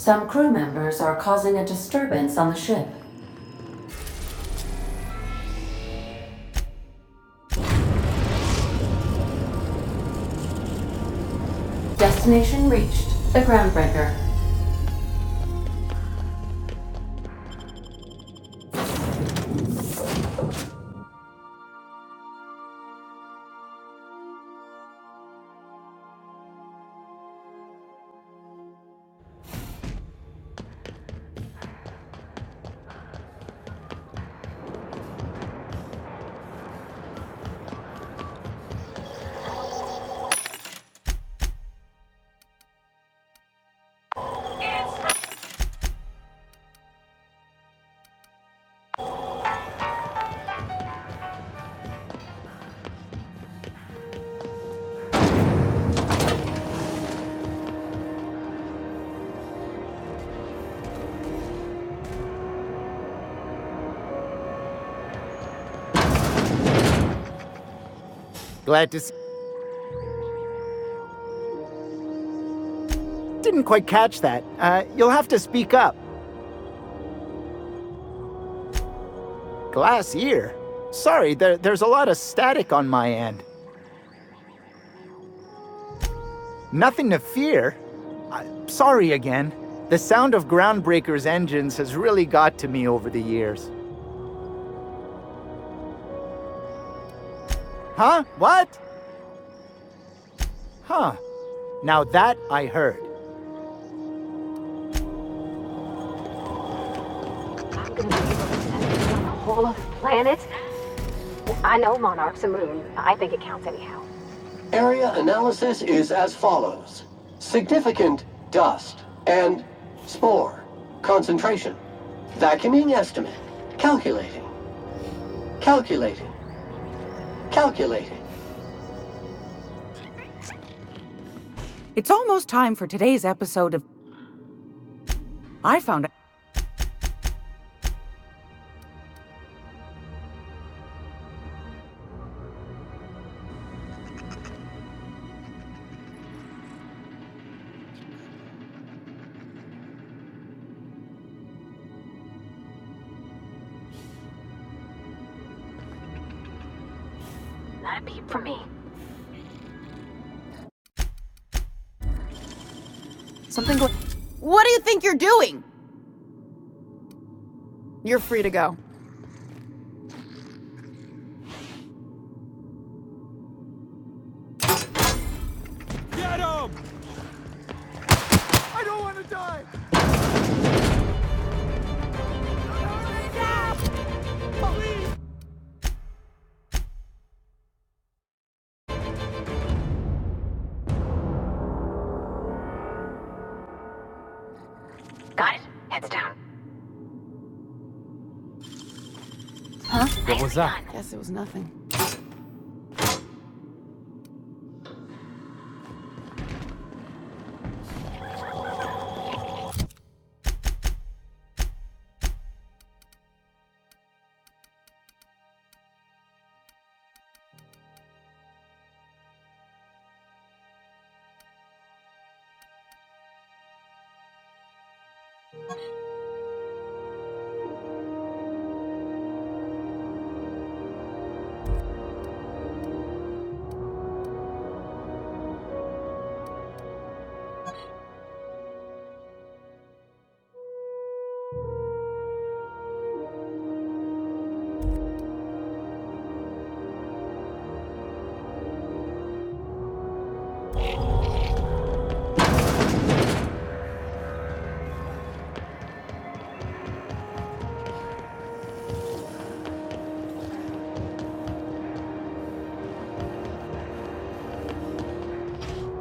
Some crew members are causing a disturbance on the ship. Destination reached. The Groundbreaker. Glad to see. Didn't quite catch that. You'll have to speak up. Glass ear? Sorry, there's a lot of static on my end. Nothing to fear. Sorry again. The sound of Groundbreaker's engines has really got to me over the years. Huh? What? Huh. Now that I heard. I'm gonna be able to set it on a whole other planet? I know Monarch's a moon. I think it counts anyhow. Area analysis is as follows. Significant dust and spore concentration. Vacuuming estimate. Calculating. Calculating. Calculating. It's almost time for today's episode of... I found... Not a peep for me. Something go... What do you think you're doing? You're free to go. Get him! I don't want to die! Please! Got it. Heads down. Huh? What was that? Guess it was nothing.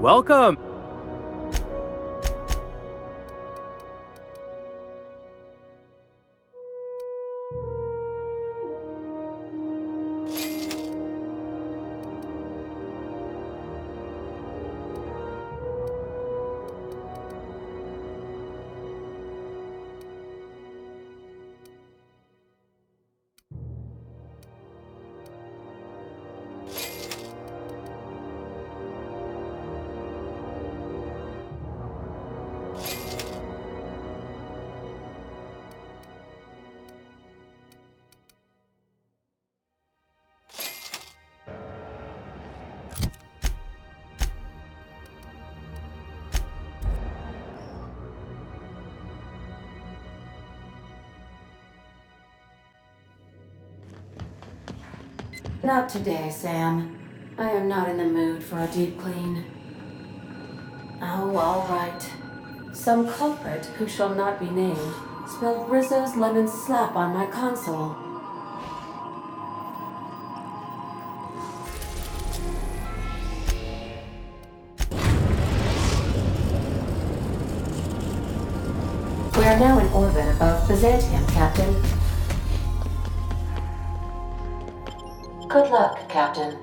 Welcome! Not today, Sam. I am not in the mood for a deep clean. Oh, all right. Some culprit who shall not be named spilled Rizzo's lemon slap on my console. We are now in orbit above Byzantium, Captain. Good luck, Captain.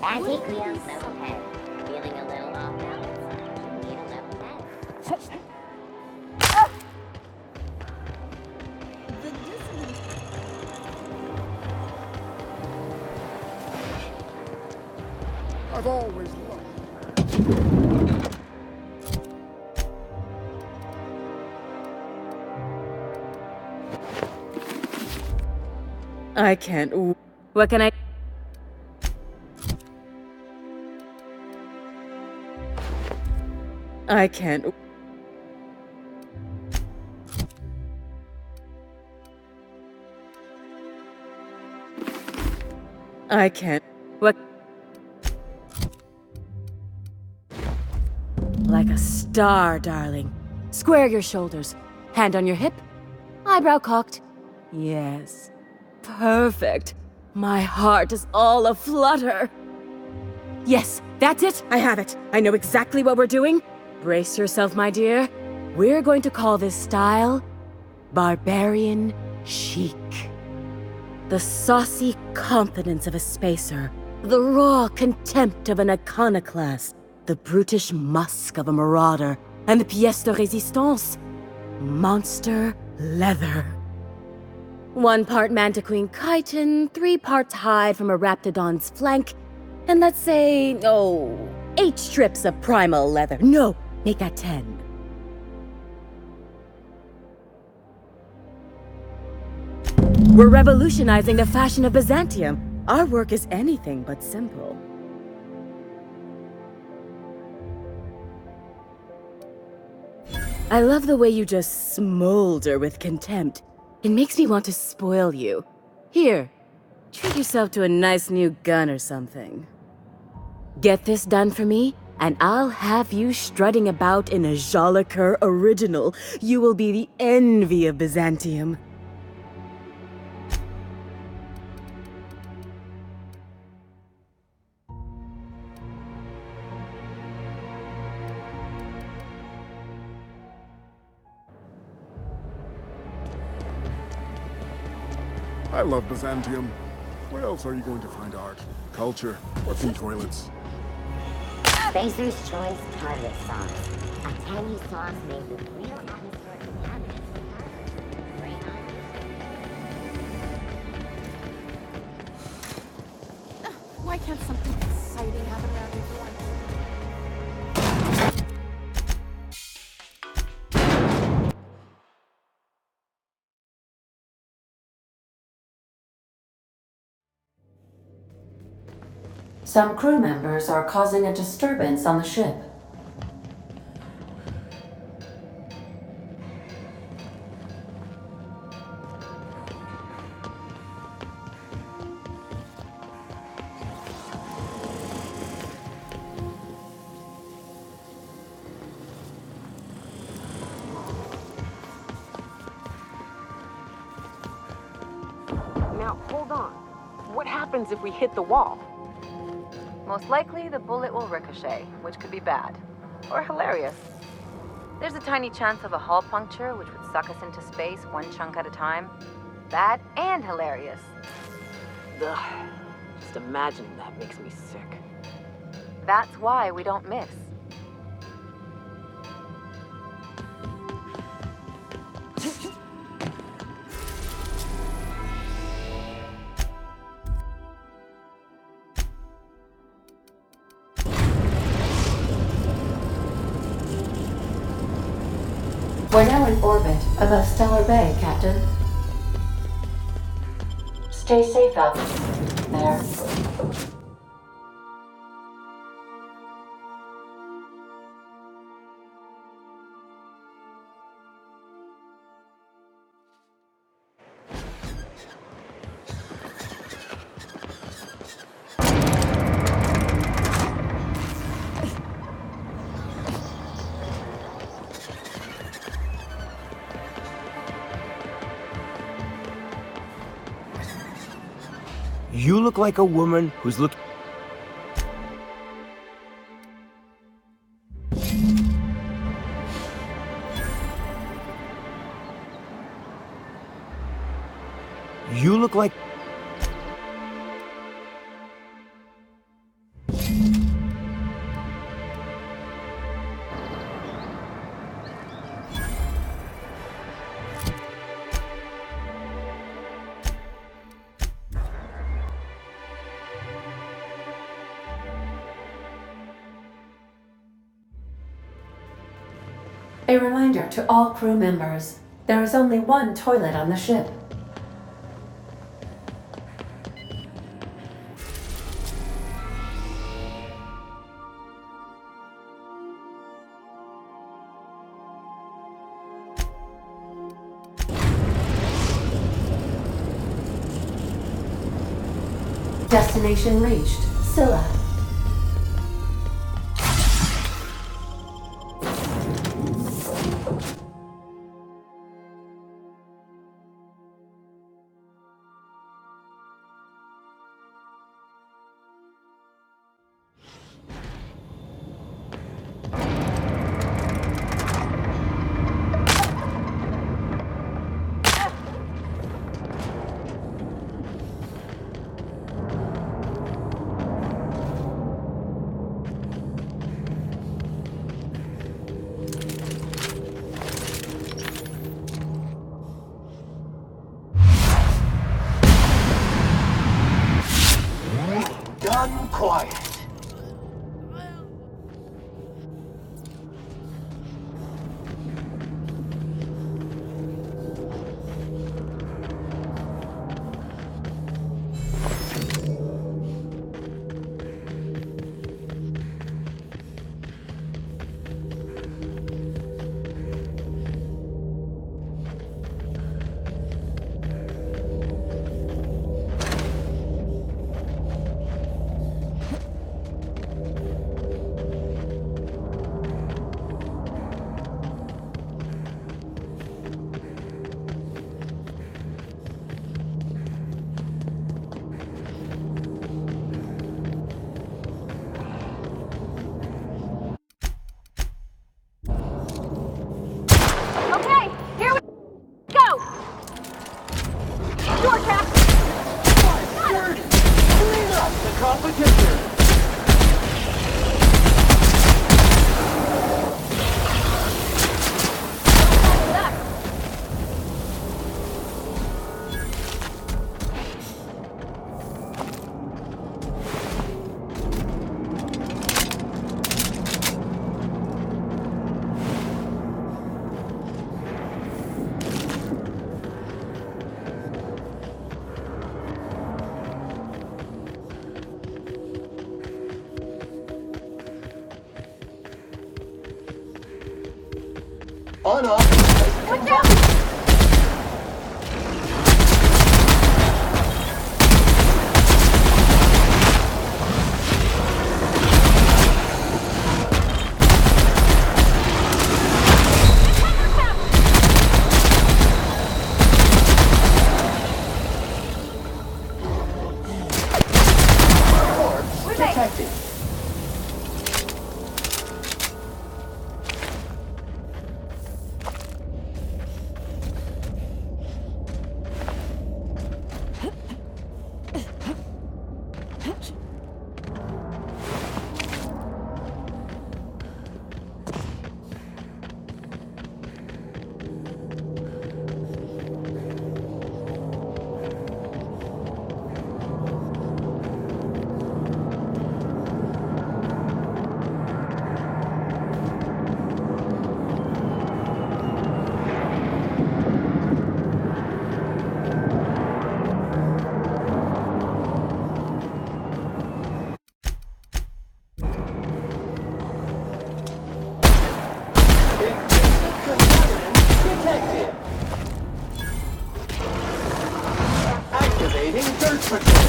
Antiquios level head. Feeling a little off balance? Need a level head. I've always loved. I can't. What can I? I can't. I can't. What? Like a star, darling. Square your shoulders. Hand on your hip. Eyebrow cocked. Yes. Perfect. My heart is all aflutter. Yes, that's it. I have it. I know exactly what we're doing. Brace yourself, my dear. We're going to call this style Barbarian Chic. The saucy confidence of a spacer, the raw contempt of an iconoclast, the brutish musk of a marauder, and the pièce de résistance, monster leather. 1 part Mantiqueen chitin, 3 parts hide from a Raptidon's flank, and let's say, 8 strips of primal leather. No, make that 10. We're revolutionizing the fashion of Byzantium. Our work is anything but simple. I love the way you just smolder with contempt. It makes me want to spoil you. Here, treat yourself to a nice new gun or something. Get this done for me, and I'll have you strutting about in a Jolicoeur original. You will be the envy of Byzantium. I love Byzantium. Where else are you going to find art, culture, or clean toilets? Spacer's Choice Target Sauce. A tangy sauce made with real atmospheric contaminants. Great on. Why can't something exciting happen around me for once? Some crew members are causing a disturbance on the ship. Now, hold on. What happens if we hit the wall? Most likely, the bullet will ricochet, which could be bad. Or hilarious. There's a tiny chance of a hull puncture, which would suck us into space one chunk at a time. Bad and hilarious. Ugh. Just imagining that makes me sick. That's why we don't miss. We're now in orbit above Stellar Bay, Captain. Stay safe out there. You look like a woman who's looking... You look like... A reminder to all crew members, there is only one toilet on the ship. Destination reached, Scylla. Done quiet. On off. Watch out! Detected. Activating dirt patrol.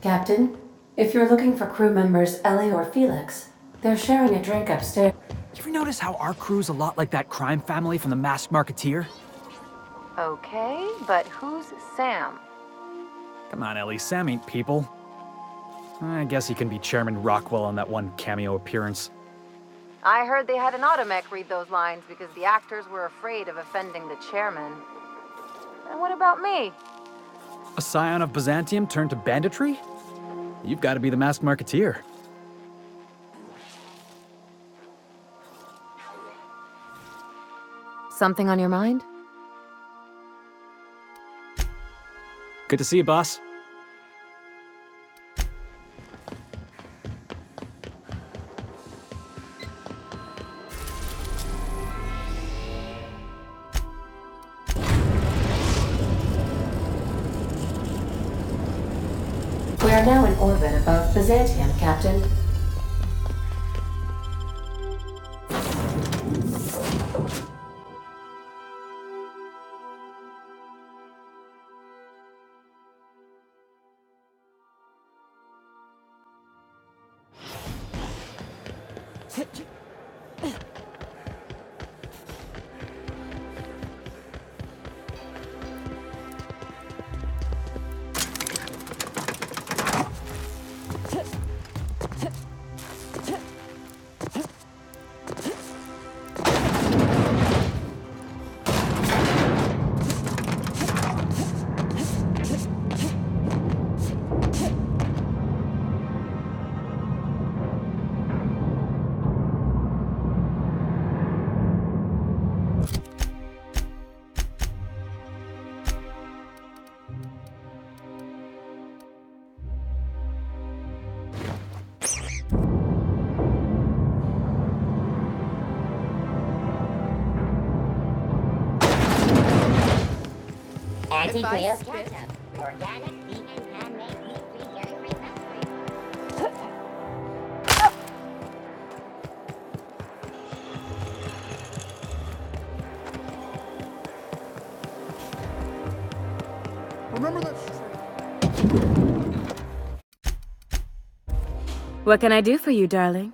Captain, if you're looking for crew members Ellie or Felix, they're sharing a drink upstairs. You ever notice how our crew's a lot like that crime family from The Masked Marketeer? Okay, but who's Sam? Come on, Ellie, Sam ain't people. I guess he can be Chairman Rockwell on that one cameo appearance. I heard they had an automech read those lines because the actors were afraid of offending the chairman. And what about me? A scion of Byzantium turned to banditry? You've got to be the Masked Marketeer. Something on your mind? Good to see you, boss. We are now in orbit above Byzantium, Captain. Anti-Quail ketchup. Organic, vegan, handmade, meat-free, dairy-free, pet-free. Remember that? What can I do for you, darling?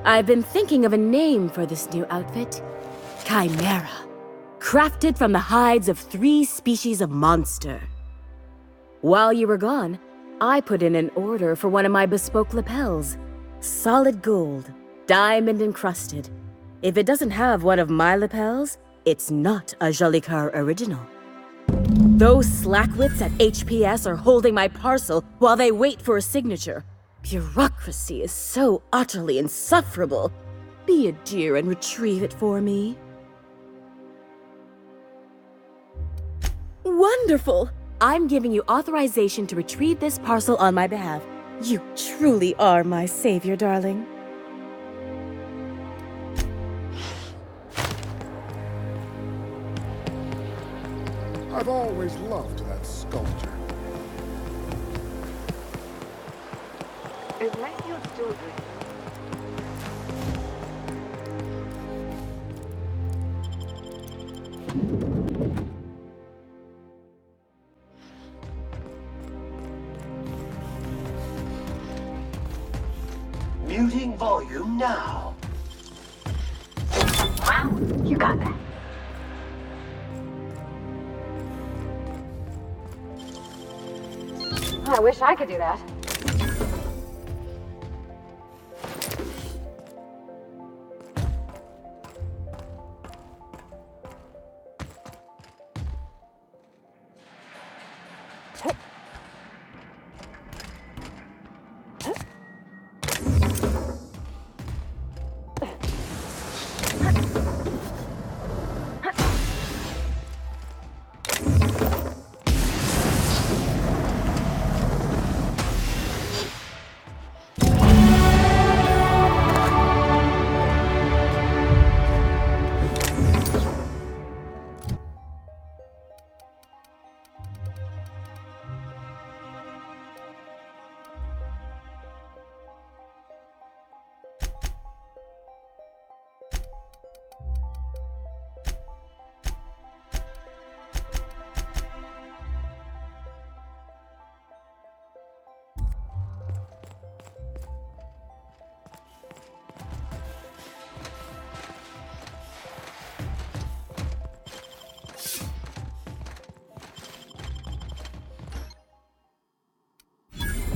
I've been thinking of a name for this new outfit. Chimera. Crafted from the hides of 3 species of monster. While you were gone, I put in an order for one of my bespoke lapels. Solid gold, diamond encrusted. If it doesn't have one of my lapels, it's not a Jolicoeur original. Those slackwits at HPS are holding my parcel while they wait for a signature. Bureaucracy is so utterly insufferable. Be a dear and retrieve it for me. Wonderful! I'm giving you authorization to retrieve this parcel on my behalf. You truly are my savior, darling. I've always loved that sculpture. let you do this. Muting volume now. Wow, you got that. I wish I could do that.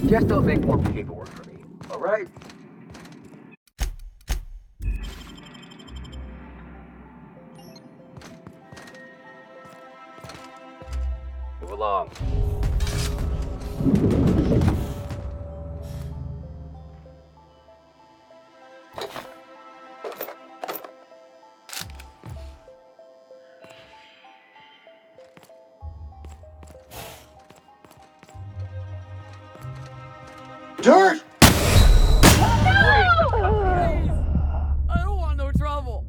Just don't make more paperwork for me, all right? Move along. Dirt! I don't want no trouble.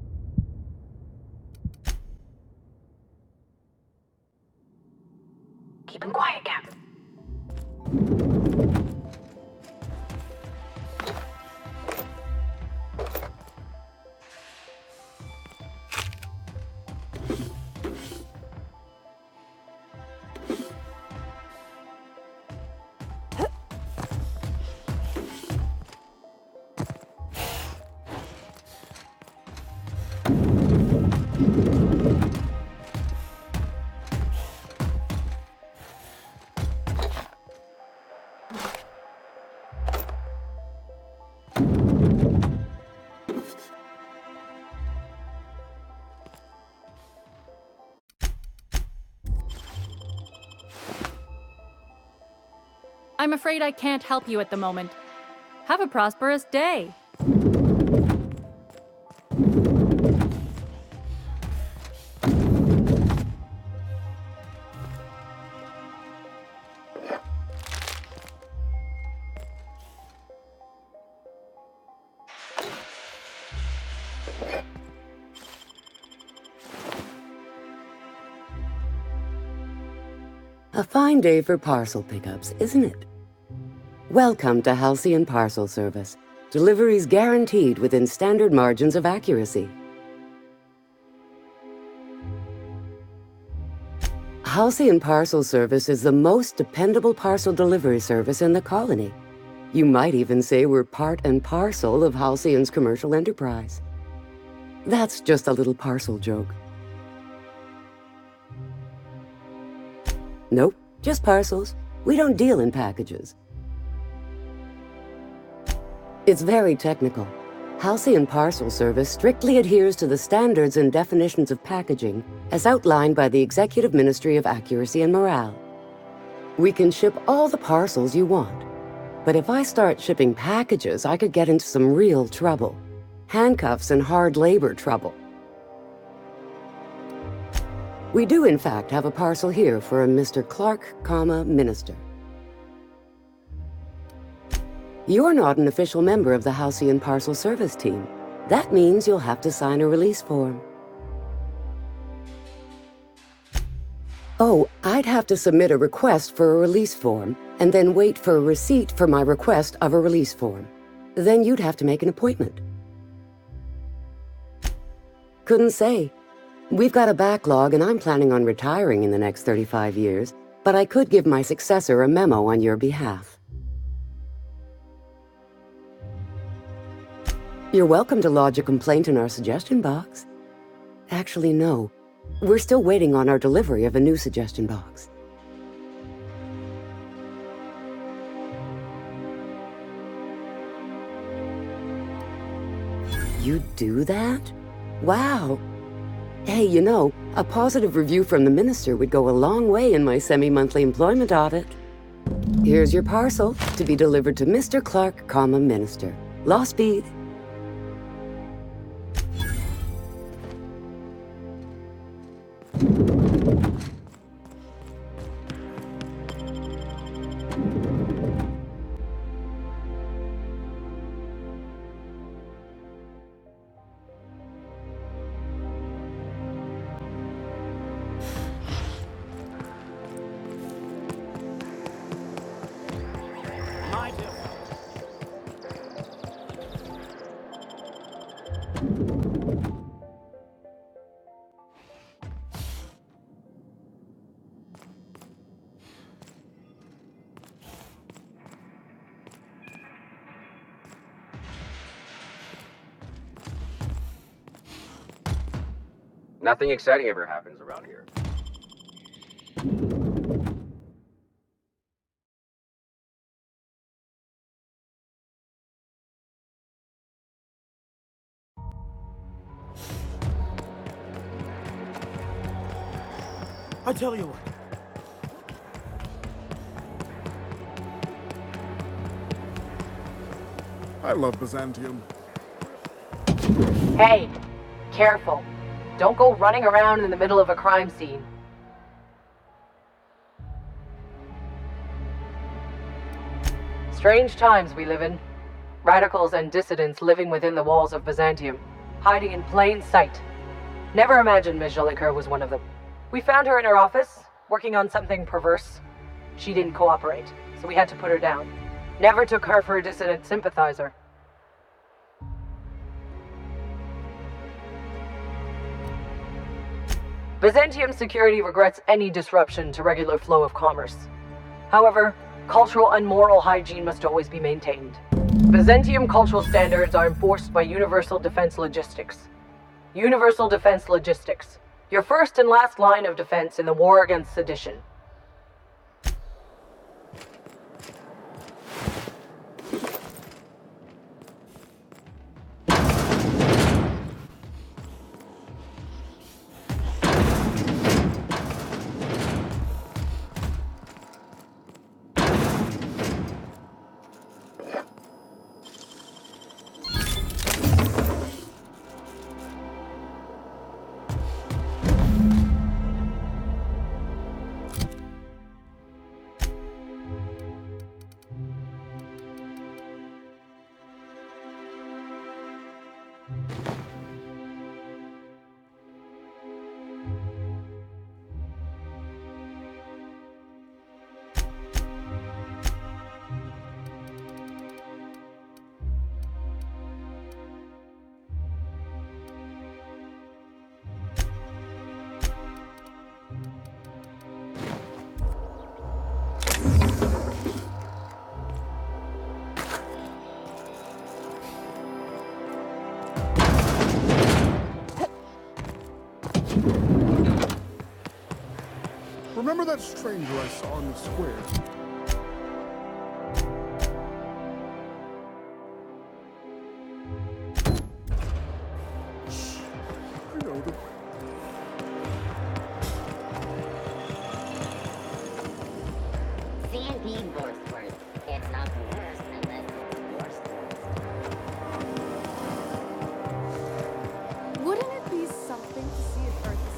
Keep him quiet, Cap. I'm afraid I can't help you at the moment. Have a prosperous day. A fine day for parcel pickups, isn't it? Welcome to Halcyon Parcel Service. Deliveries guaranteed within standard margins of accuracy. Halcyon Parcel Service is the most dependable parcel delivery service in the colony. You might even say we're part and parcel of Halcyon's commercial enterprise. That's just a little parcel joke. Nope, just parcels. We don't deal in packages. It's very technical. Halcyon Parcel Service strictly adheres to the standards and definitions of packaging as outlined by the Executive Ministry of Accuracy and Morale. We can ship all the parcels you want. But if I start shipping packages, I could get into some real trouble. Handcuffs and hard labor trouble. We do, in fact, have a parcel here for a Mr. Clark, Minister. You're not an official member of the Halcyon Parcel Service team. That means you'll have to sign a release form. Oh, I'd have to submit a request for a release form, and then wait for a receipt for my request of a release form. Then you'd have to make an appointment. Couldn't say. We've got a backlog, and I'm planning on retiring in the next 35 years, but I could give my successor a memo on your behalf. You're welcome to lodge a complaint in our suggestion box. Actually, no. We're still waiting on our delivery of a new suggestion box. You do that? Wow. Hey, you know, a positive review from the minister would go a long way in my semi-monthly employment audit. Here's your parcel to be delivered to Mr. Clark, Minister. Law speed. Nothing exciting ever happens around here. I tell you what. I love Byzantium. Hey, careful. Don't go running around in the middle of a crime scene. Strange times we live in. Radicals and dissidents living within the walls of Byzantium, hiding in plain sight. Never imagined Ms. Jolicoeur was one of them. We found her in her office, working on something perverse. She didn't cooperate, so we had to put her down. Never took her for a dissident sympathizer. Byzantium security regrets any disruption to regular flow of commerce. However, cultural and moral hygiene must always be maintained. Byzantium cultural standards are enforced by Universal Defense Logistics. Universal Defense Logistics, your first and last line of defense in the war against sedition. Remember that stranger I saw in the square? Shh. I know the... C&P Borsworth. It's not worse unless it's worse. Wouldn't it be something to see if Earth is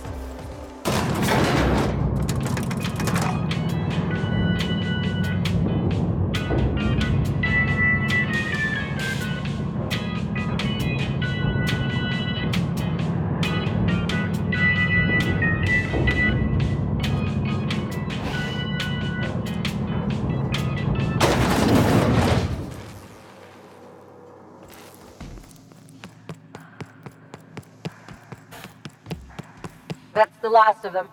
That's the last of them.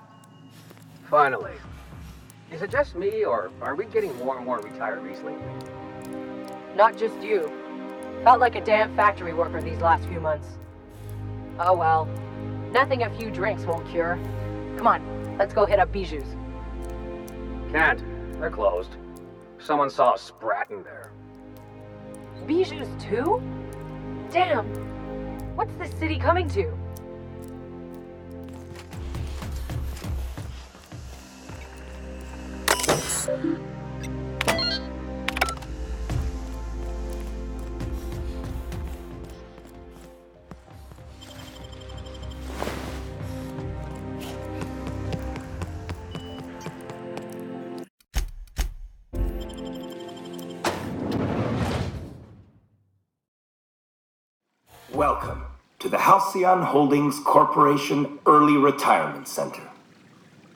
Finally. Is it just me, or are we getting more and more retirees lately? Not just you. Felt like a damn factory worker these last few months. Oh well. Nothing a few drinks won't cure. Come on, let's go hit up Bijou's. Can't. They're closed. Someone saw a sprat in there. Bijou's too? Damn. What's this city coming to? Welcome to the Halcyon Holdings Corporation Early Retirement Center.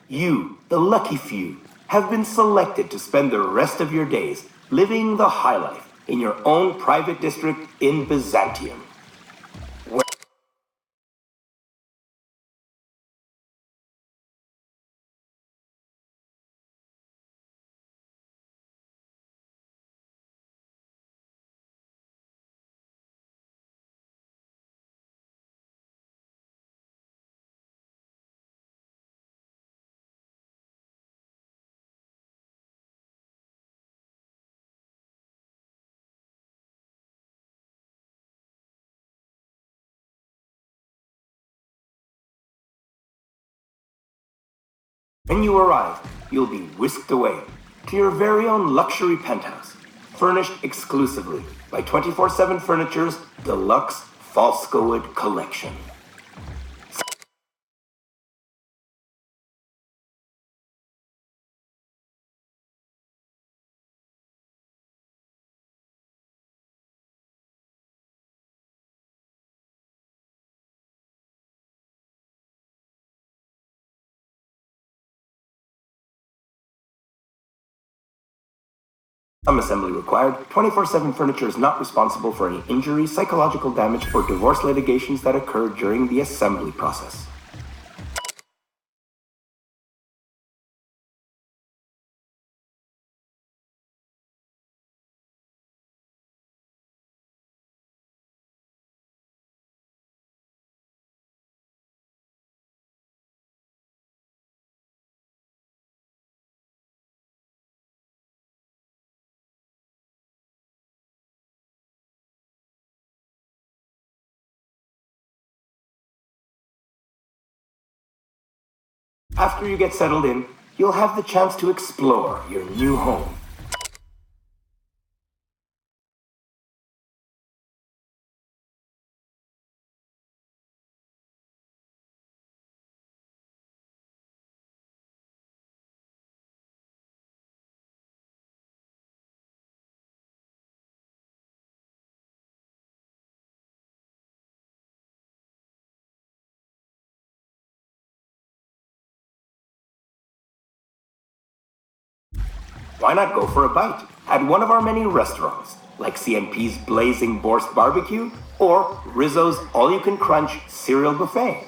You, the lucky few, have been selected to spend the rest of your days living the high life in your own private district in Byzantium. When you arrive, you'll be whisked away to your very own luxury penthouse, furnished exclusively by 24/7 Furniture's deluxe Falscowood collection. Some assembly required. 24/7 Furniture is not responsible for any injury, psychological damage, or divorce litigations that occur during the assembly process. After you get settled in, you'll have the chance to explore your new home. Why not go for a bite at one of our many restaurants, like CNP's Blazing Borscht Barbecue or Rizzo's All-You-Can-Crunch Cereal Buffet?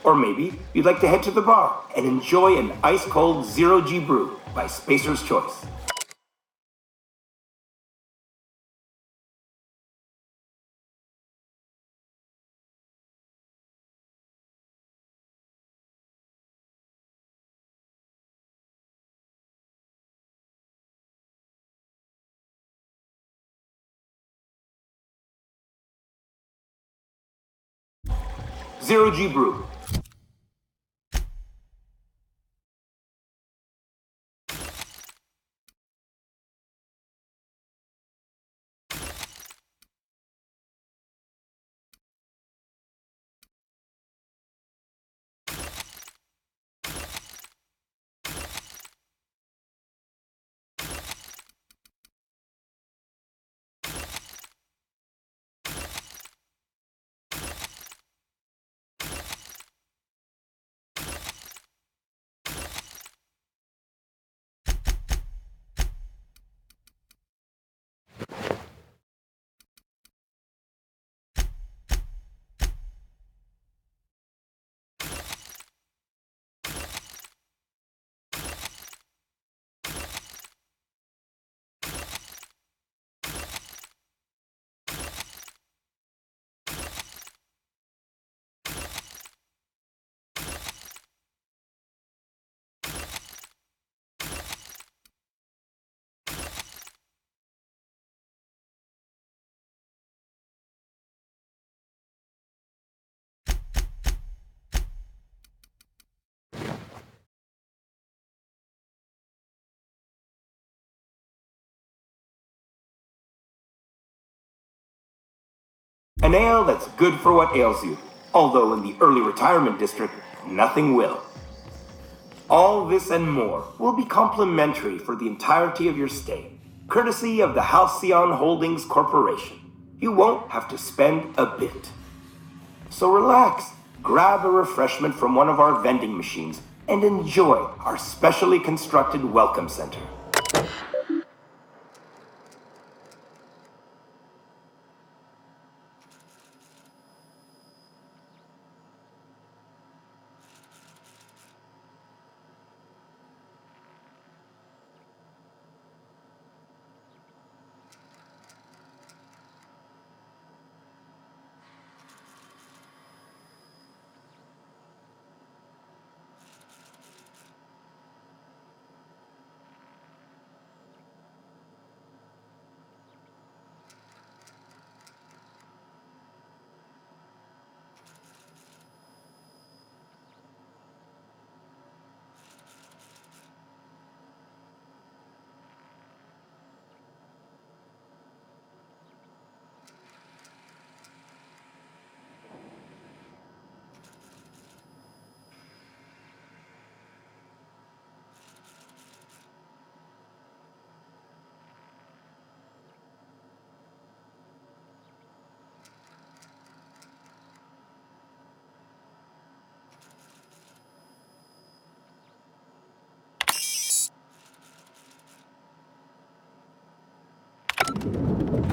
Or maybe you'd like to head to the bar and enjoy an ice-cold Zero-G brew by Spacer's Choice. Zero-G brew. An ale that's good for what ails you, although in the early retirement district, nothing will. All this and more will be complimentary for the entirety of your stay, courtesy of the Halcyon Holdings Corporation. You won't have to spend a bit. So relax, grab a refreshment from one of our vending machines, and enjoy our specially constructed welcome center.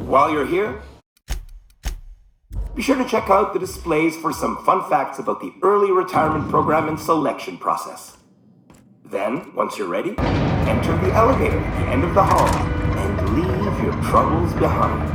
While you're here, be sure to check out the displays for some fun facts about the early retirement program and selection process. Then, once you're ready, enter the elevator at the end of the hall and leave your troubles behind.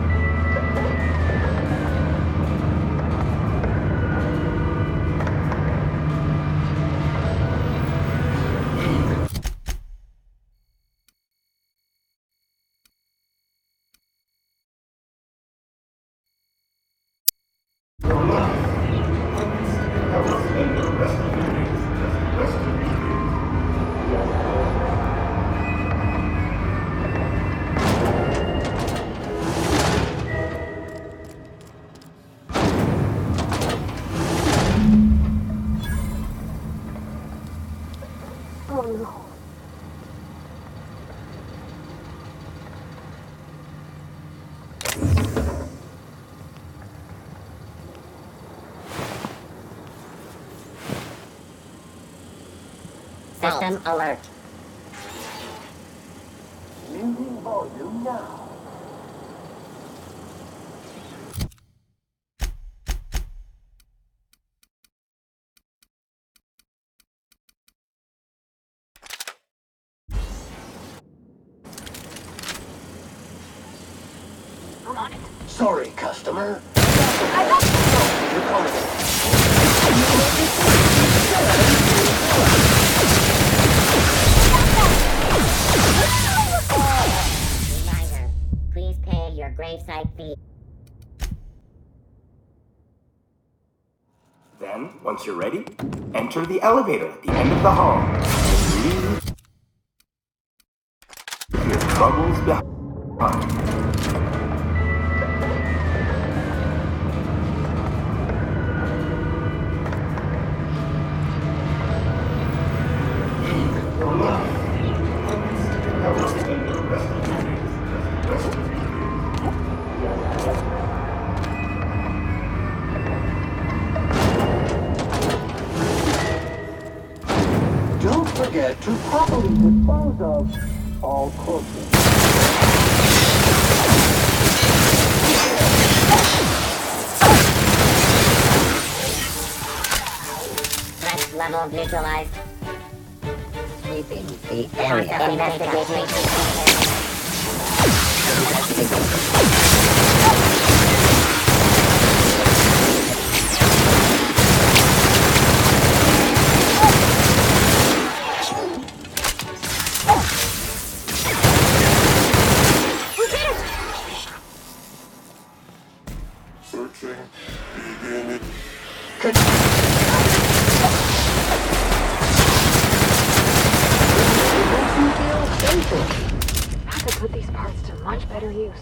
System alert. Muting volume now. I'm on it. Sorry, customer. Reminder, please pay your gravesite fee. Then, once you're ready, enter the elevator at the end of the hall and leave your troubles behind. Don't forget to properly dispose of all corpses. Threat level neutralized. Sweeping the area. Investigation. Searching. Beginning. I could put these parts to much better use.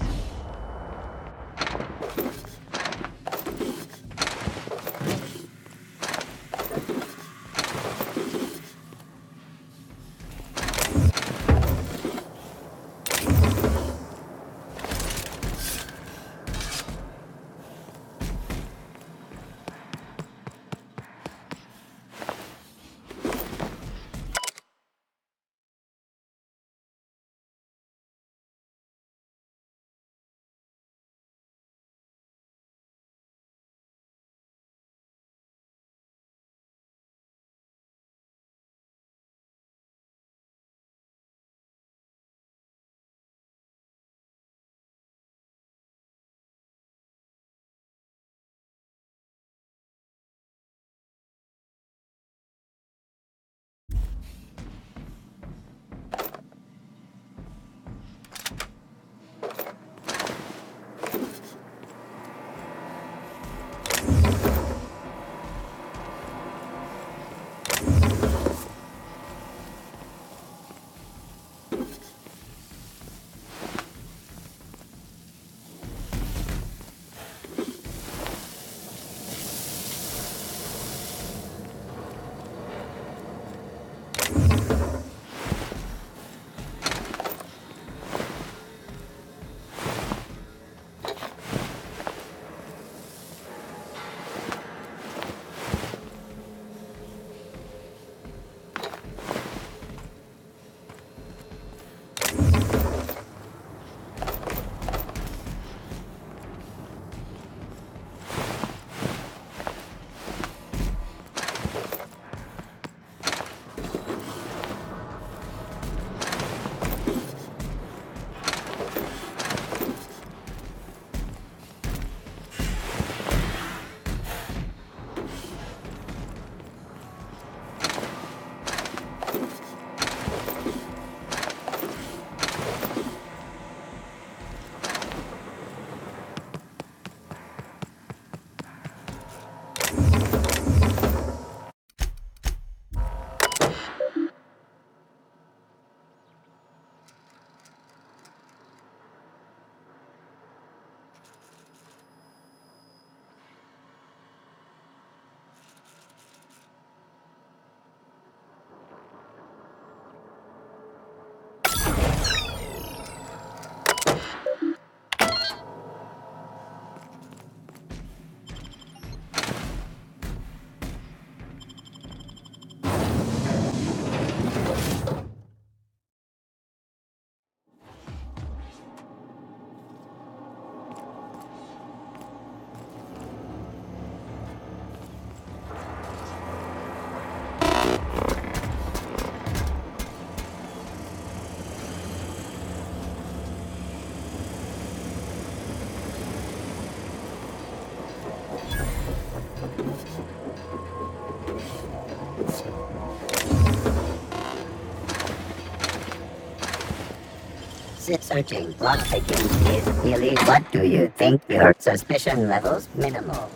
Searching plot thickens is really what do you think your suspicion levels minimal?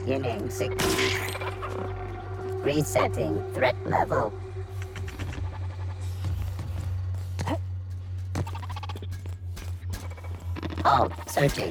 Beginning sequence. Resetting threat level. Oh, searching.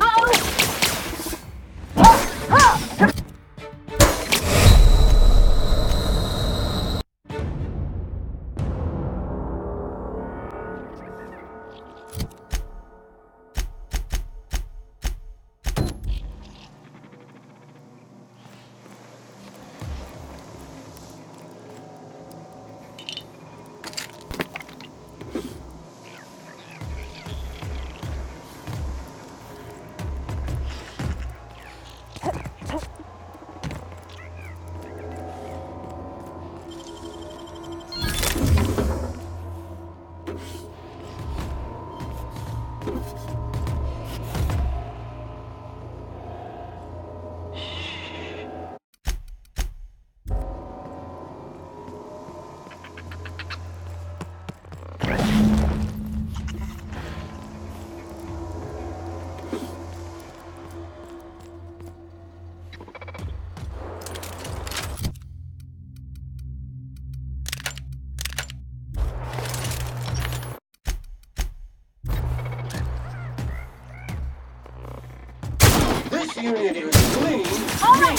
This unit is clean, green,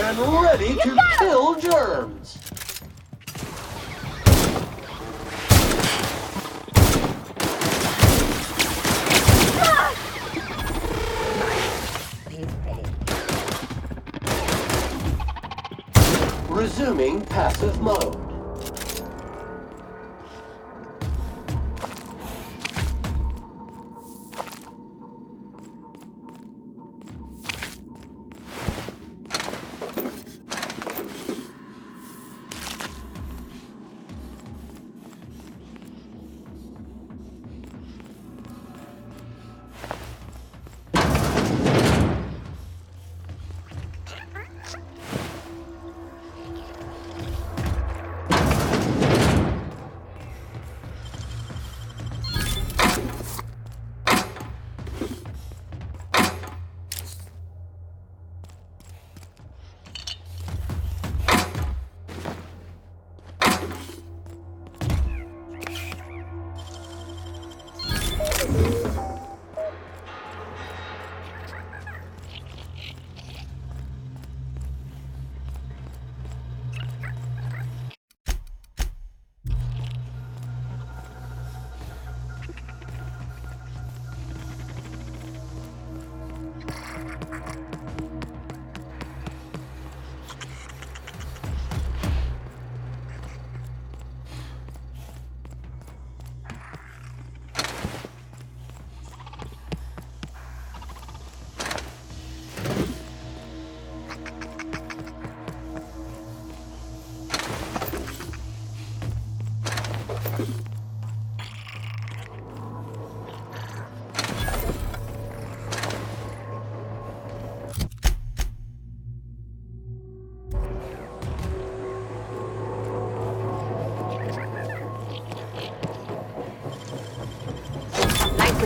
and ready to kill germs. Resuming passive mode.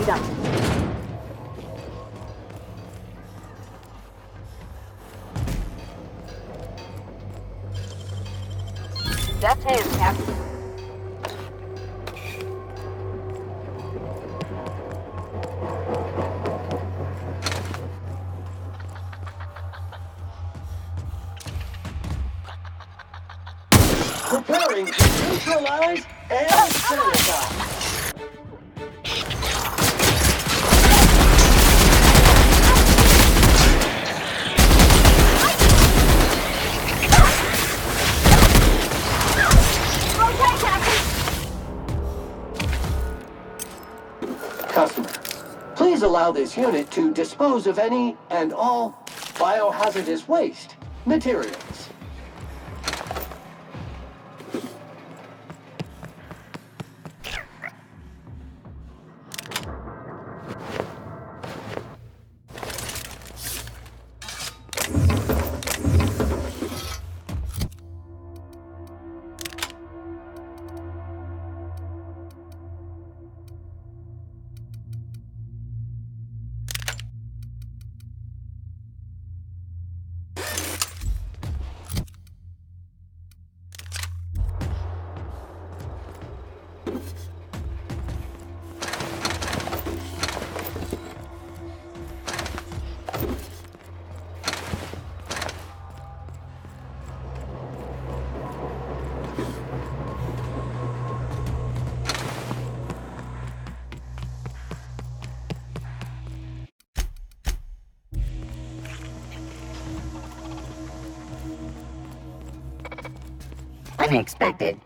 done. Left hand, Captain. Preparing to neutralize and sanitize. Customer, please allow this unit to dispose of any and all biohazardous waste materials. Unexpected.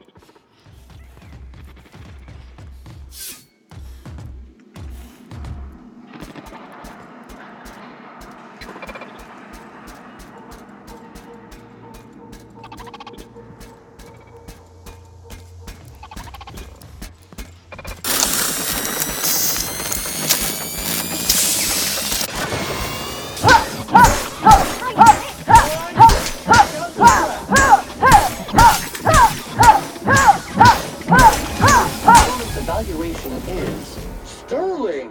Evaluation is sterling.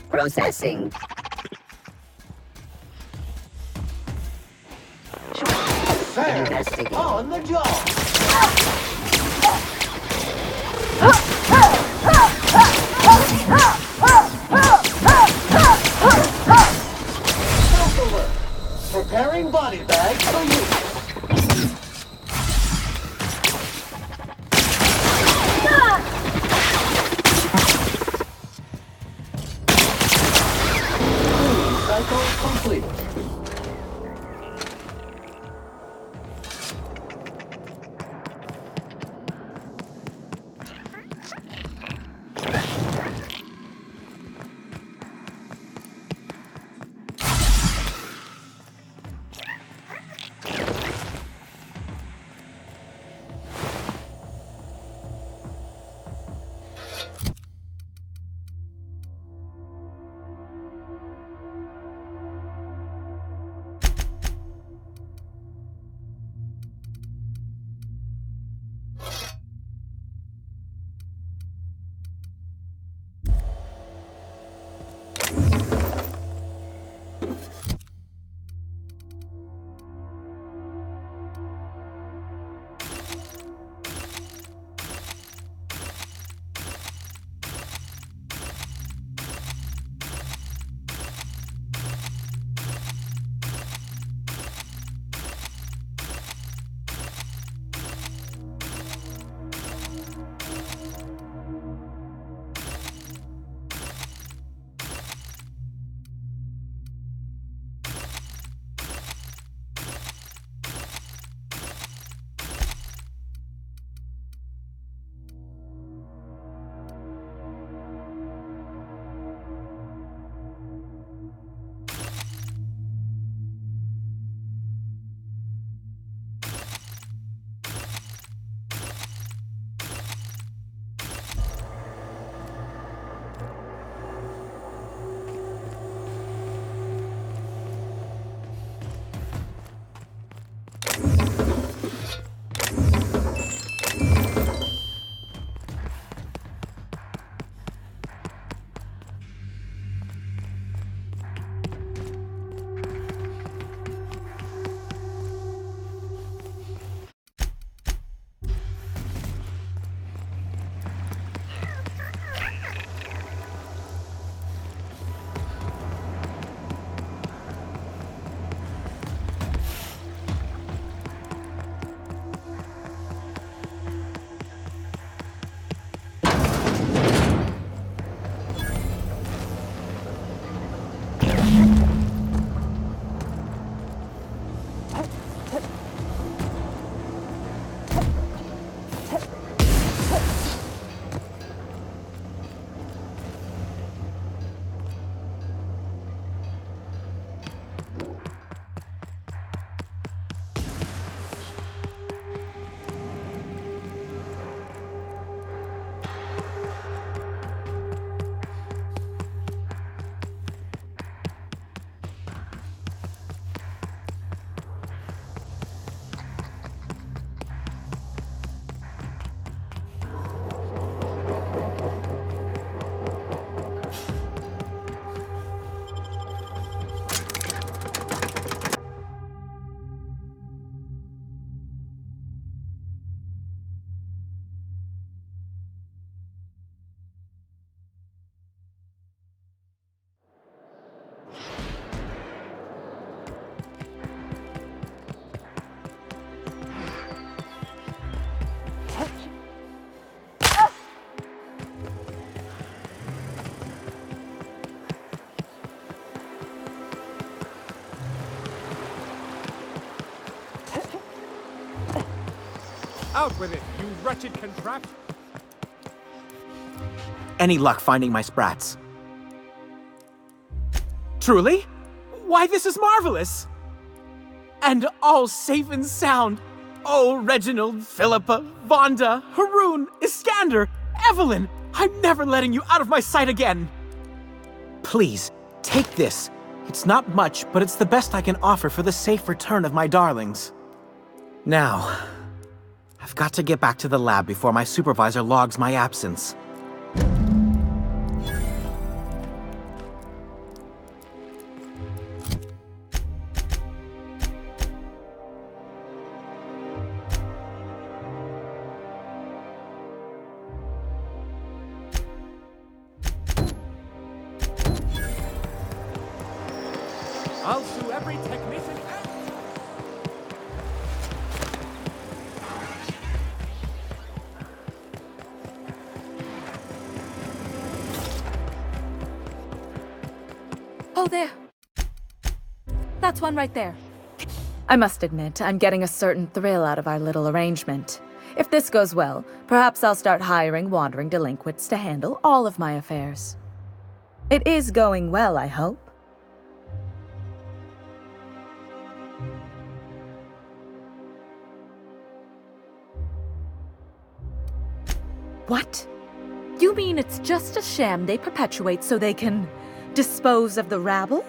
Processing. Fair. On the job. Self-alert. Preparing body bag for use. Cycle complete. Out with it, you wretched contraption! Any luck finding my sprats? Truly? Why, this is marvelous! And all safe and sound. Oh, Reginald, Philippa, Vonda, Haroon, Iskander, Evelyn! I'm never letting you out of my sight again! Please, take this. It's not much, but it's the best I can offer for the safe return of my darlings. Now, I've got to get back to the lab before my supervisor logs my absence. I'll sue every technician out! Oh, there. That's one right there. I must admit, I'm getting a certain thrill out of our little arrangement. If this goes well, perhaps I'll start hiring wandering delinquents to handle all of my affairs. It is going well, I hope. What? You mean it's just a sham they perpetuate so they can dispose of the rabble?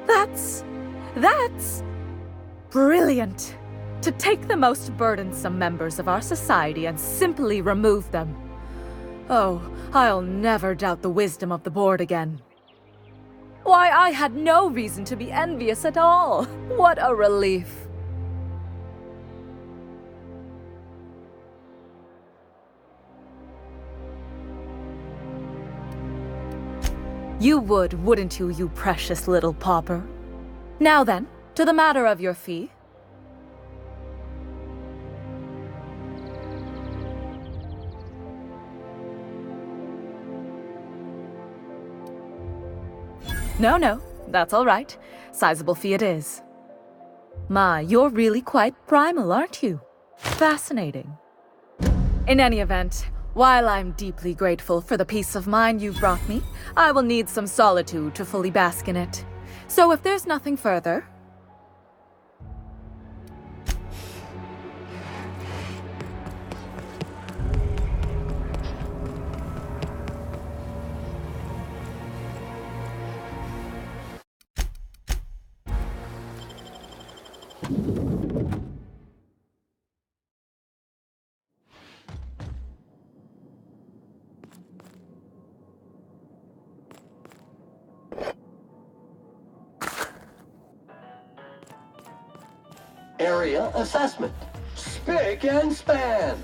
That's brilliant. To take the most burdensome members of our society and simply remove them. Oh, I'll never doubt the wisdom of the board again. Why, I had no reason to be envious at all. What a relief. You would, wouldn't you, you precious little pauper? Now then, to the matter of your fee. No, that's all right. Sizable fee it is. My, you're really quite primal, aren't you? Fascinating. In any event, while I'm deeply grateful for the peace of mind you've brought me, I will need some solitude to fully bask in it. So if there's nothing further... Area assessment. Spick and span.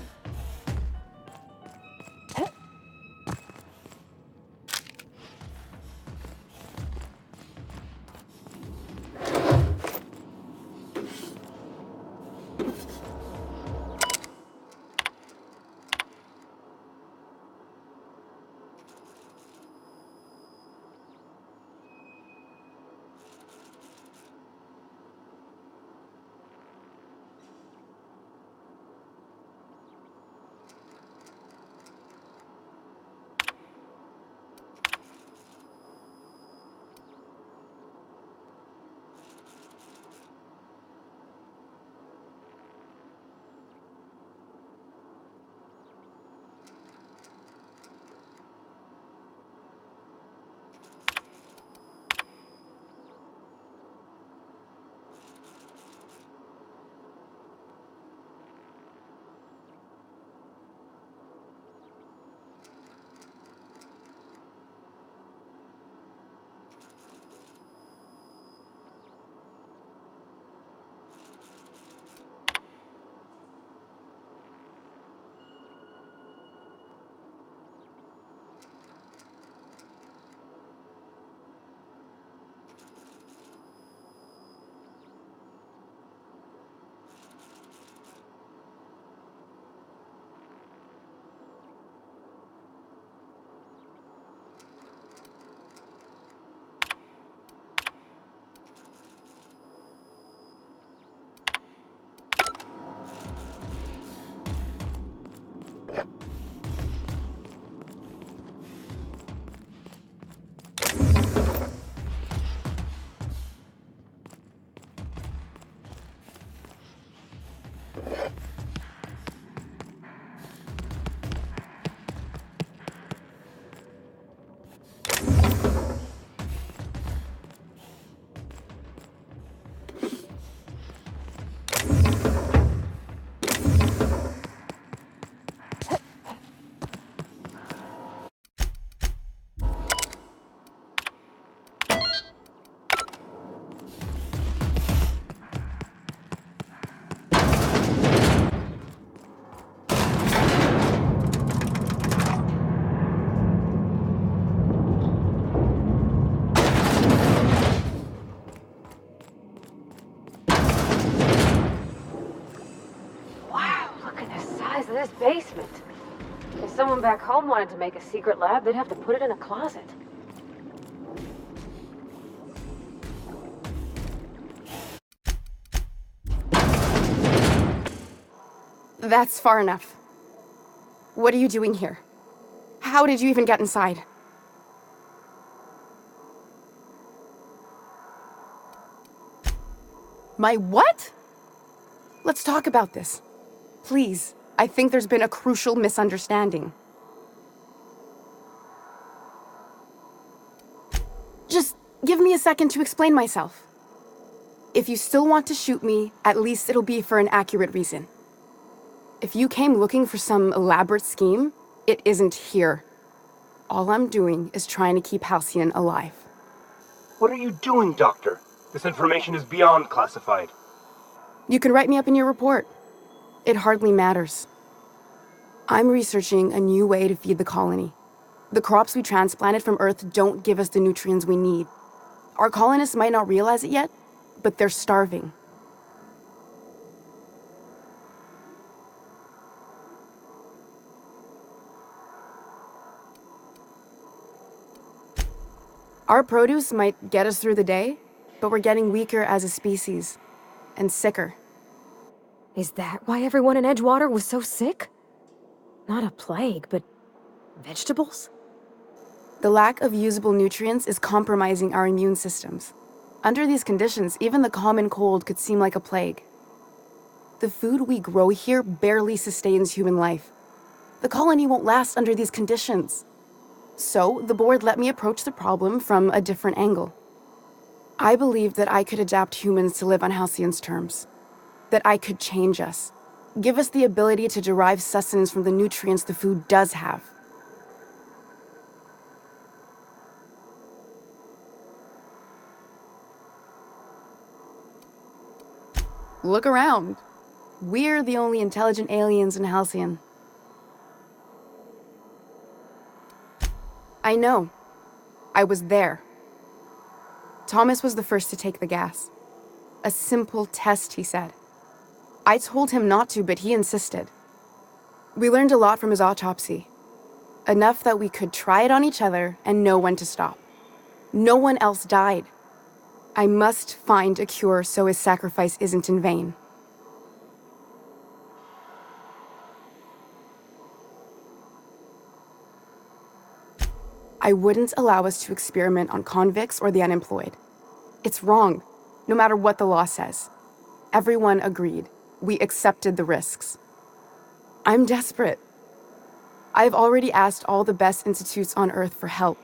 basement. If someone back home wanted to make a secret lab, they'd have to put it in a closet. That's far enough. What are you doing here? How did you even get inside? My what? Let's talk about this. Please, I think there's been a crucial misunderstanding. Just give me a second to explain myself. If you still want to shoot me, at least it'll be for an accurate reason. If you came looking for some elaborate scheme, it isn't here. All I'm doing is trying to keep Halcyon alive. What are you doing, Doctor? This information is beyond classified. You can write me up in your report. It hardly matters. I'm researching a new way to feed the colony. The crops we transplanted from Earth don't give us the nutrients we need. Our colonists might not realize it yet, but they're starving. Our produce might get us through the day, but we're getting weaker as a species, and sicker. Is that why everyone in Edgewater was so sick? Not a plague, but vegetables? The lack of usable nutrients is compromising our immune systems. Under these conditions, even the common cold could seem like a plague. The food we grow here barely sustains human life. The colony won't last under these conditions. So, the board let me approach the problem from a different angle. I believed that I could adapt humans to live on Halcyon's terms. That I could change us. Give us the ability to derive sustenance from the nutrients the food does have. Look around. We're the only intelligent aliens in Halcyon. I know. I was there. Thomas was the first to take the gas. A simple test, he said. I told him not to, but he insisted. We learned a lot from his autopsy. Enough that we could try it on each other and know when to stop. No one else died. I must find a cure so his sacrifice isn't in vain. I wouldn't allow us to experiment on convicts or the unemployed. It's wrong, no matter what the law says. Everyone agreed. We accepted the risks. I'm desperate. I've already asked all the best institutes on Earth for help.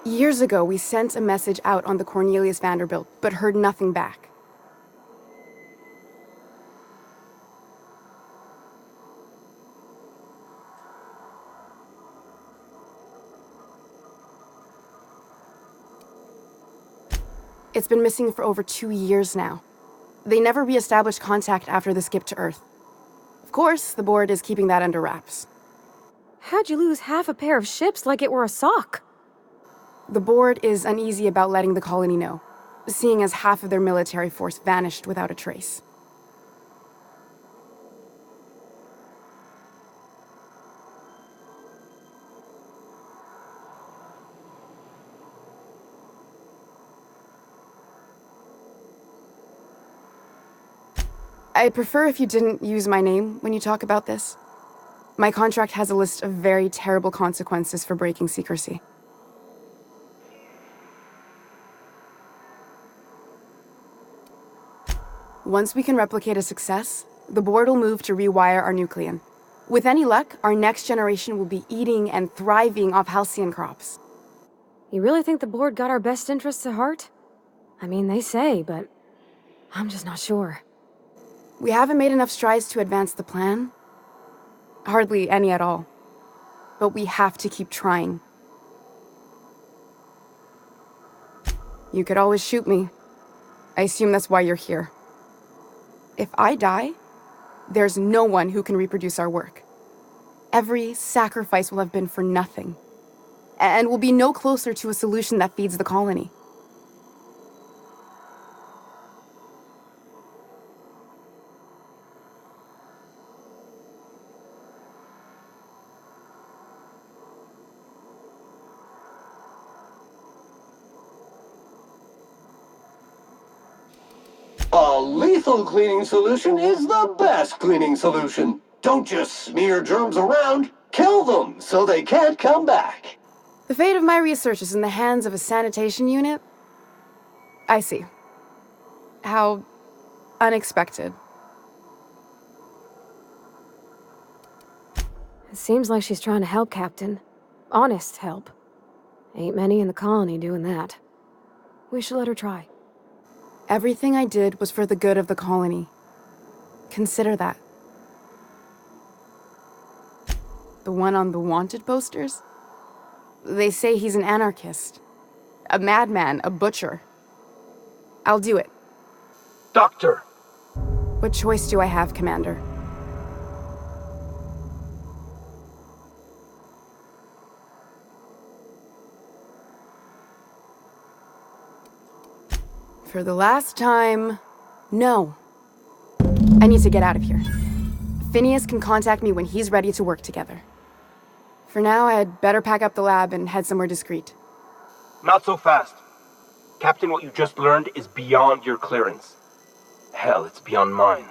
Years ago, we sent a message out on the Cornelius Vanderbilt, but heard nothing back. It's been missing for over 2 years now. They never re-established contact after the skip to Earth. Of course, the board is keeping that under wraps. How'd you lose half a pair of ships like it were a sock? The board is uneasy about letting the colony know, seeing as half of their military force vanished without a trace. I'd prefer if you didn't use my name when you talk about this. My contract has a list of very terrible consequences for breaking secrecy. Once we can replicate a success, the board will move to rewire our nucleon. With any luck, our next generation will be eating and thriving off Halcyon crops. You really think the board got our best interests at heart? I mean, they say, but I'm just not sure. We haven't made enough strides to advance the plan. Hardly any at all. But we have to keep trying. You could always shoot me. I assume that's why you're here. If I die, there's no one who can reproduce our work. Every sacrifice will have been for nothing. And we'll be no closer to a solution that feeds the colony. A lethal cleaning solution is the best cleaning solution. Don't just smear germs around, kill them so they can't come back. The fate of my research is in the hands of a sanitation unit? I see. How unexpected. It seems like she's trying to help, Captain. Honest help. Ain't many in the colony doing that. We should let her try. Everything I did was for the good of the colony. Consider that. The one on the wanted posters? They say he's an anarchist. A madman, a butcher. I'll do it. Doctor! What choice do I have, Commander? For the last time, no. I need to get out of here. Phineas can contact me when he's ready to work together. For now, I'd better pack up the lab and head somewhere discreet. Not so fast. Captain, what you just learned is beyond your clearance. Hell, it's beyond mine.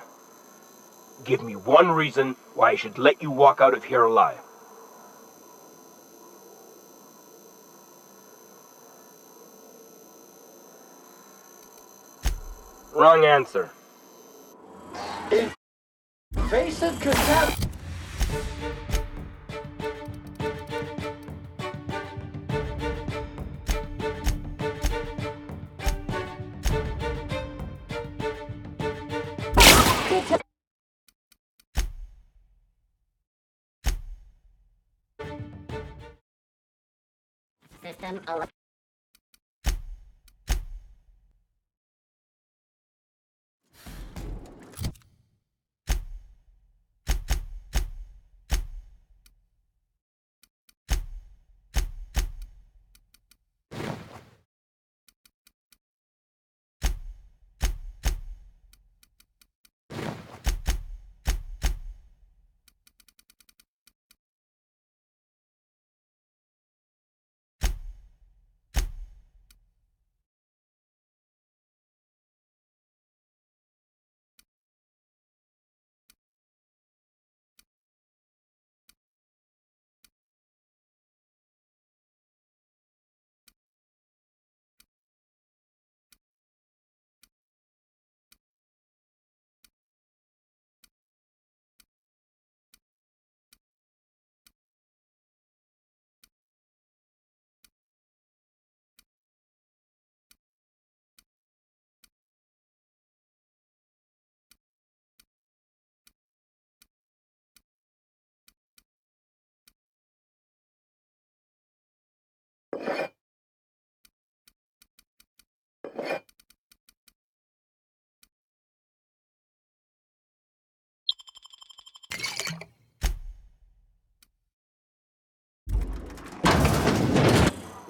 Give me one reason why I should let you walk out of here alive. Wrong answer. Invasive contaminant. System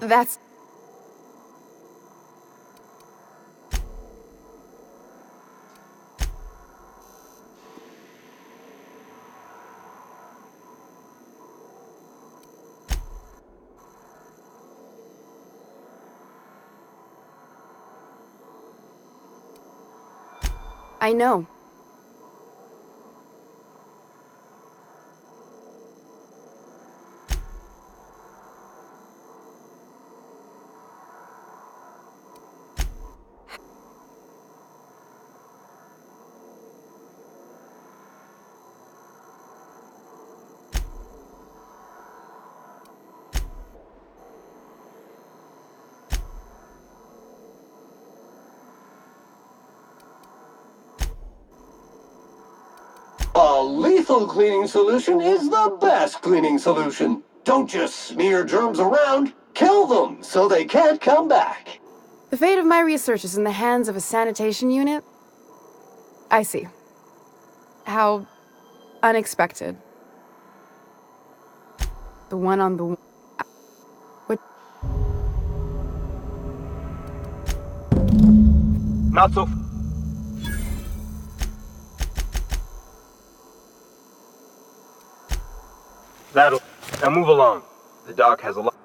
That's... I know. A lethal cleaning solution is the best cleaning solution. Don't just smear germs around, kill them so they can't come back. The fate of my research is in the hands of a sanitation unit? I see. How unexpected. The one on the... What? Not so... That'll... Now move along. The doc has a lot...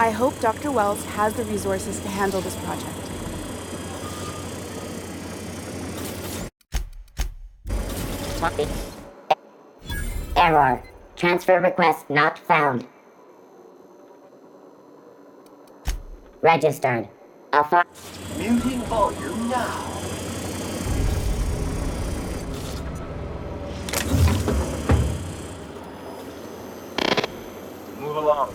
I hope Dr. Wells has the resources to handle this project. Error. Transfer request not found. Registered. Alpha. Muting volume now. Move along.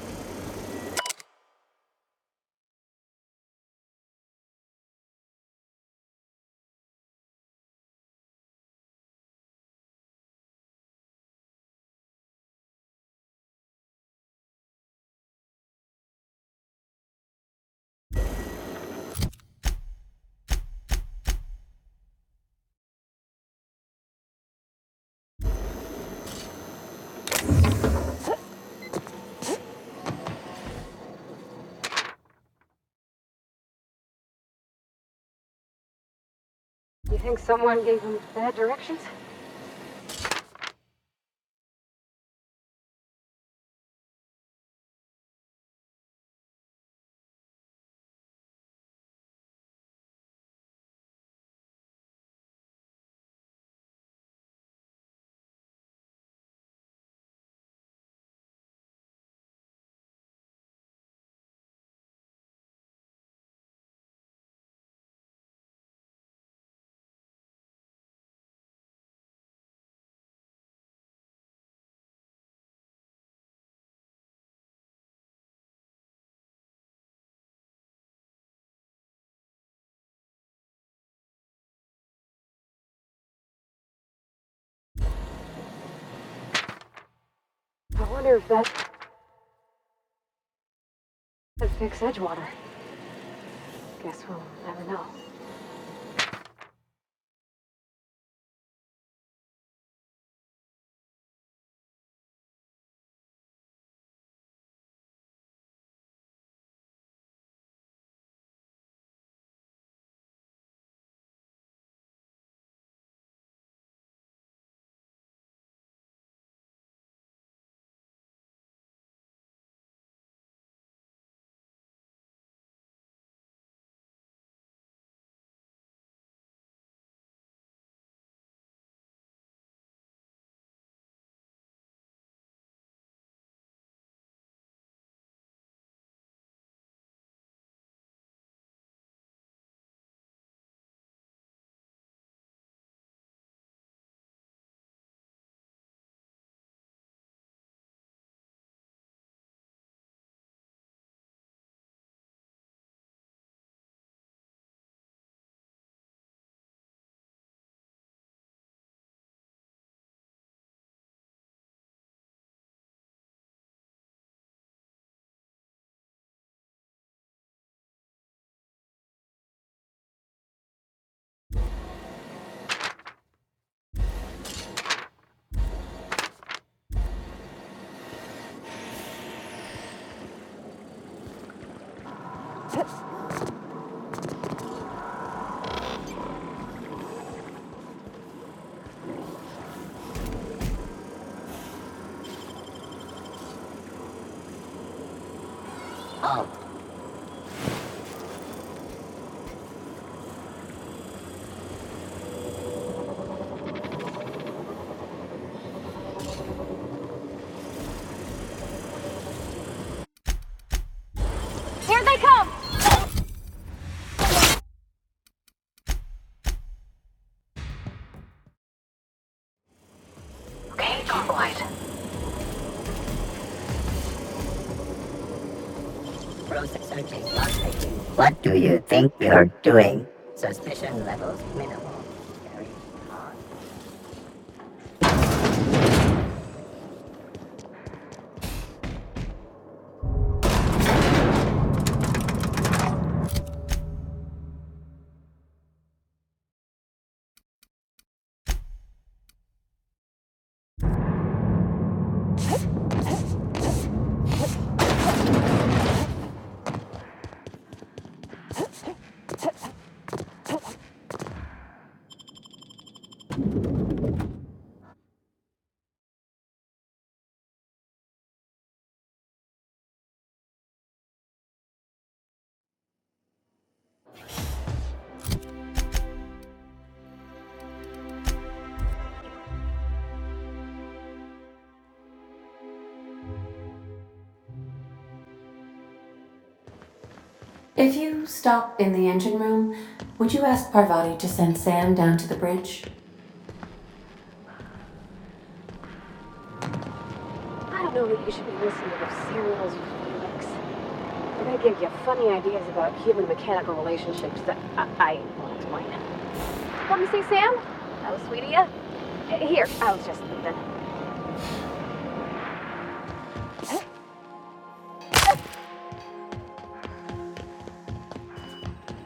You think someone gave him bad directions? I wonder if that could fix Edgewater. Guess we'll never know. Oh. Here they come! Okay, Convoy. Process searching. What do you think you're doing? Suspicion levels minimal. Very odd. If you stop in the engine room, would you ask Parvati to send Sam down to the bridge? I don't know that you should be listening to serials, Felix. They're gonna give you funny ideas about human-mechanical relationships that I won't explain. Want to see Sam? That was sweet of you. Here, I was just leaving.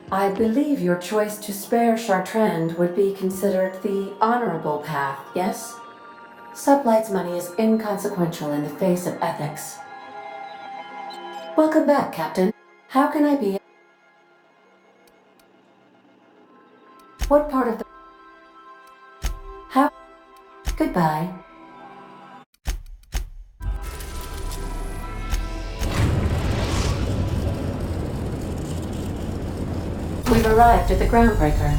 I believe your choice to spare Chartrand would be considered the honorable path, yes? Sublight's money is inconsequential in the face of ethics. Welcome back, Captain. How can I be? What part of the... How... Goodbye. We've arrived at the Groundbreaker.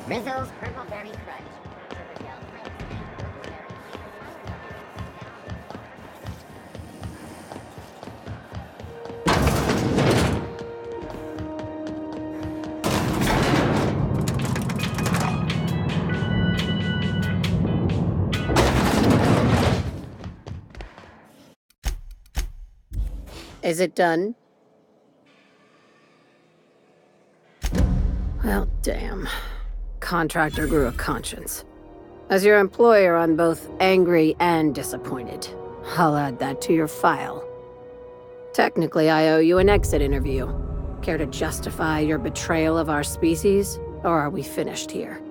Rizzo's Purple Berry Crunch. Is it done? Well, damn. Contractor grew a conscience. As your employer, I'm both angry and disappointed. I'll add that to your file. Technically, I owe you an exit interview. Care to justify your betrayal of our species, or are we finished here?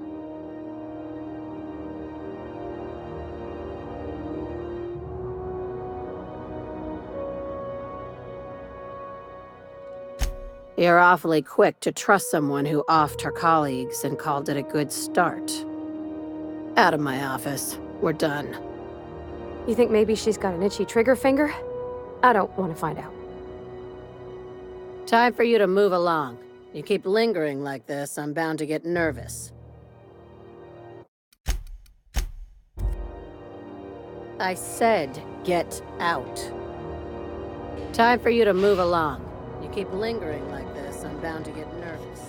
You're awfully quick to trust someone who offed her colleagues and called it a good start. Out of my office. We're done. You think maybe she's got an itchy trigger finger? I don't want to find out. Time for you to move along. You keep lingering like this, I'm bound to get nervous. I said, get out. Time for you to move along. You keep lingering like this, I'm bound to get nervous.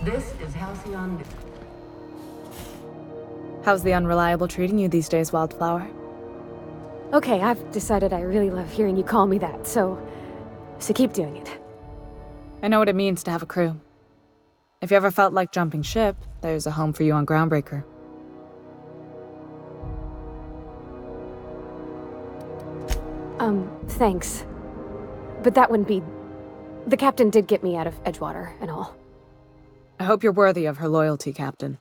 This is Halcyon. How's the Unreliable treating you these days, Wildflower? Okay, I've decided I really love hearing you call me that, so keep doing it. I know what it means to have a crew. If you ever felt like jumping ship, there's a home for you on Groundbreaker. Thanks. But that wouldn't be... The captain did get me out of Edgewater and all. I hope you're worthy of her loyalty, Captain.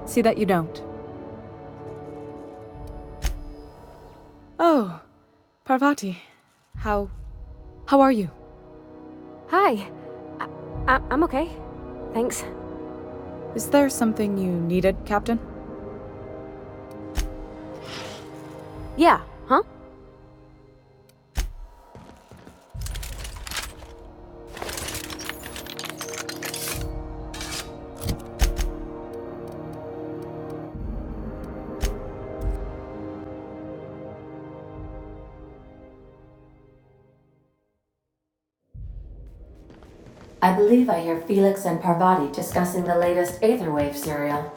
See that you don't. Oh, Parvati. How are you? Hi. I'm okay. Thanks. Is there something you needed, Captain? Yeah, huh? I believe I hear Felix and Parvati discussing the latest Aetherwave serial.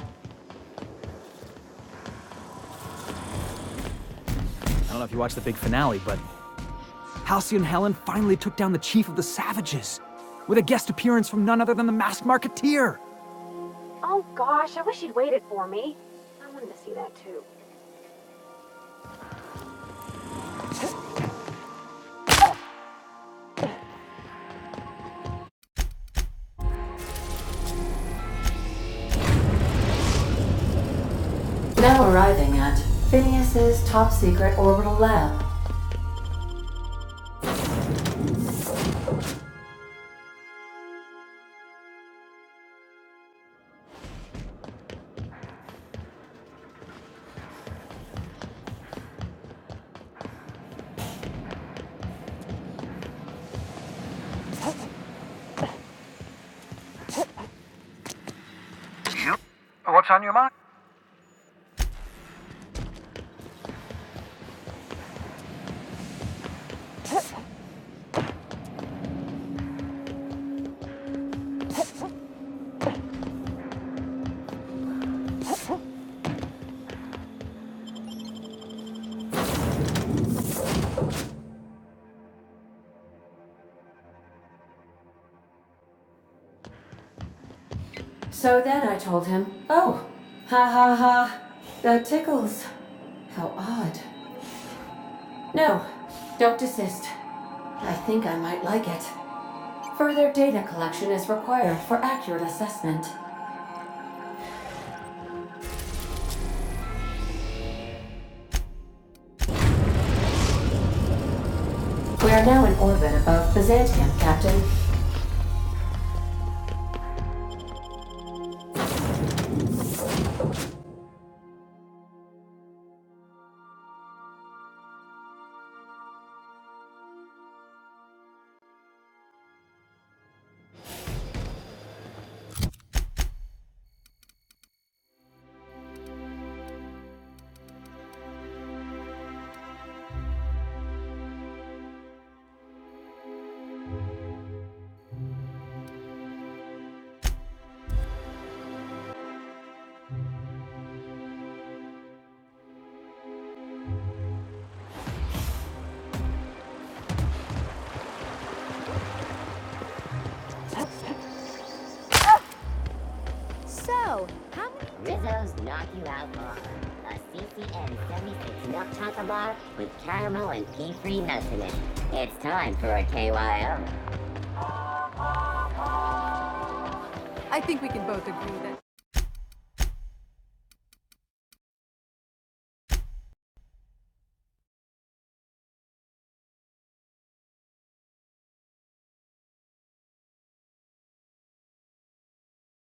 I don't know if you watched the big finale, but Halcyon Helen finally took down the chief of the Savages, with a guest appearance from none other than the Masked Marketeer. Oh gosh, I wish you'd waited for me. I wanted to see that too. Now arriving at Phineas's top secret orbital lab. What's on your mind? So then I told him, oh, ha ha ha, that tickles. How odd. No, don't desist. I think I might like it. Further data collection is required for accurate assessment. We are now in orbit above Byzantium, Captain. So, how many Rizzo's knock you out bar? A CCN 76 milk chocolate bar with caramel and pea-free nuts in it. It's time for a KYO. I think we can both agree that